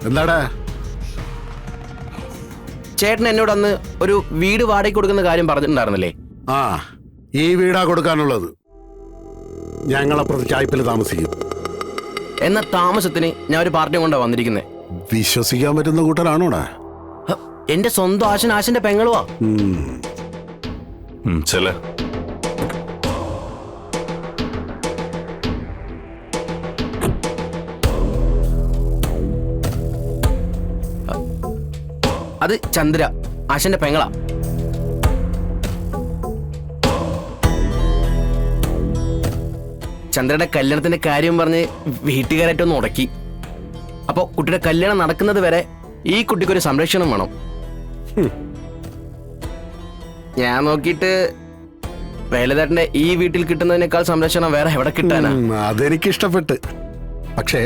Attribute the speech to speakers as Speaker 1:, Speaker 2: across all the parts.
Speaker 1: എന്താടാ?
Speaker 2: ചേട്ടൻ എന്നോട് അന്ന് ഒരു വീട് വാടകയ്ക്ക് കൊടുക്കുന്ന കാര്യം പറഞ്ഞിട്ടുണ്ടായിരുന്നില്ലേ?
Speaker 1: ആ, ഈ വീടാ കൊടുക്കാനുള്ളത്. ഞങ്ങളപ്പുറത്ത് ചായ്പിൽ താമസിക്കും.
Speaker 2: എന്ന താമസത്തിന് ഞാൻ ഒരു പാർട്ടി കൊണ്ടാ വന്നിരിക്കുന്നത്.
Speaker 1: വിശ്വസിക്കാൻ പറ്റുന്ന കൂട്ടരാണോടാ?
Speaker 2: എന്റെ സ്വന്തം ആശന്റെ പെങ്ങളുവാ.
Speaker 3: ചെല
Speaker 2: അത് ചന്ദ്ര, ആശന്റെ പെങ്ങളാ. ചന്ദ്രയുടെ കല്യാണത്തിന്റെ കാര്യം പറഞ്ഞ് വീട്ടുകാരായിട്ടൊന്ന് ഉടക്കി. അപ്പൊ കുട്ടിയുടെ കല്യാണം നടക്കുന്നത് വരെ ഈ കുട്ടിക്കൊരു സംരക്ഷണം വേണം. ഞാൻ നോക്കിയിട്ട് വേലതേട്ടന്റെ ഈ വീട്ടിൽ കിട്ടുന്നതിനേക്കാൾ സംരക്ഷണം വേറെ എവിടെ കിട്ടാനാ?
Speaker 1: അതെനിക്ക് ഇഷ്ടപ്പെട്ട്. പക്ഷേ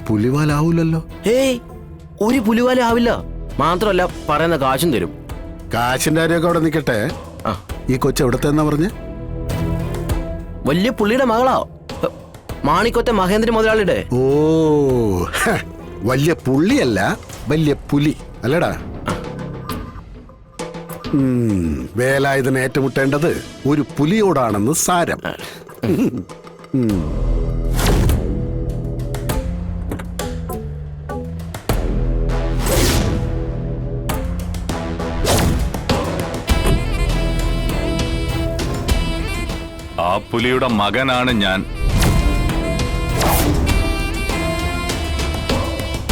Speaker 1: പുലിവാലാവൂലല്ലോ.
Speaker 2: ഏയ്, ഒരു പുലിവാല ആവില്ല. മാത്രമല്ല പറയുന്ന കാശും തരും.
Speaker 1: കാശിന്റെ കാര്യമൊക്കെ അവിടെ നിൽക്കട്ടെ. ഈ കൊച്ചു എവിടത്തെന്നാ പറഞ്ഞ്?
Speaker 2: വലിയ പുള്ളിയുടെ മകളാ, മാണിക്കോത്തെ മഹേന്ദ്ര മുതലാളിയുടെ.
Speaker 1: ഓ, വലിയ പുള്ളിയല്ല, വലിയ പുലി അല്ലടാ. വേലായുധന് ഏറ്റുമുട്ടേണ്ടത് ഒരു പുലിയോടാണെന്ന് സാരം.
Speaker 3: ആ പുലിയുടെ മകനാണ് ഞാൻ.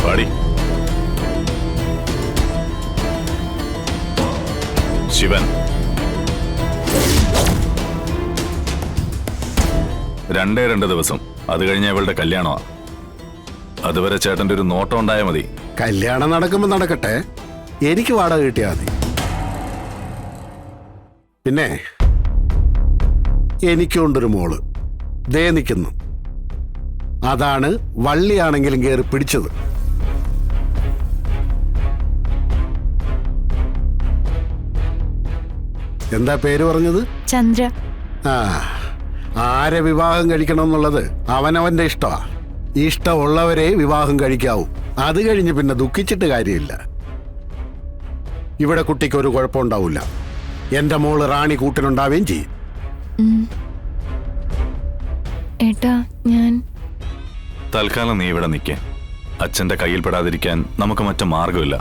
Speaker 3: പാടി ശിവൻ. 2 ദിവസം, അത് കഴിഞ്ഞ ഇവളുടെ കല്യാണമാ. അതുവരെ ചേട്ടന്റെ ഒരു നോട്ടം ഉണ്ടായാൽ മതി.
Speaker 1: കല്യാണം നടക്കുമ്പോ നടക്കട്ടെ, എനിക്ക് വാടക കിട്ടിയാ മതി. പിന്നെ എനിക്കുണ്ടൊരു മോള്, ദേ നിൽക്കുന്നു. അതാണ് വള്ളിയാണെങ്കിലും കയറി പിടിച്ചത്. എന്താ പേര് പറഞ്ഞത്?
Speaker 4: ചന്ദ്ര.
Speaker 1: ആ, ആരെ വിവാഹം കഴിക്കണം എന്നുള്ളത് അവനവന്റെ ഇഷ്ടമാ. ഇഷ്ടമുള്ളവരെ വിവാഹം കഴിക്കാവൂ. അത് കഴിഞ്ഞ് പിന്നെ ദുഃഖിച്ചിട്ട് കാര്യമില്ല. ഇവിടെ കുട്ടിക്ക് ഒരു കുഴപ്പമുണ്ടാവില്ല. എന്റെ മോള് റാണി കൂട്ടിനുണ്ടാവുകയും ചെയ്യും.
Speaker 4: ഏട്ടാ, ഞാൻ
Speaker 3: തൽക്കാലം നീ ഇവിടെ നിൽക്കേ. അച്ഛന്റെ കയ്യിൽ പെടാതിരിക്കാൻ നമുക്ക് മറ്റു മാർഗമില്ല.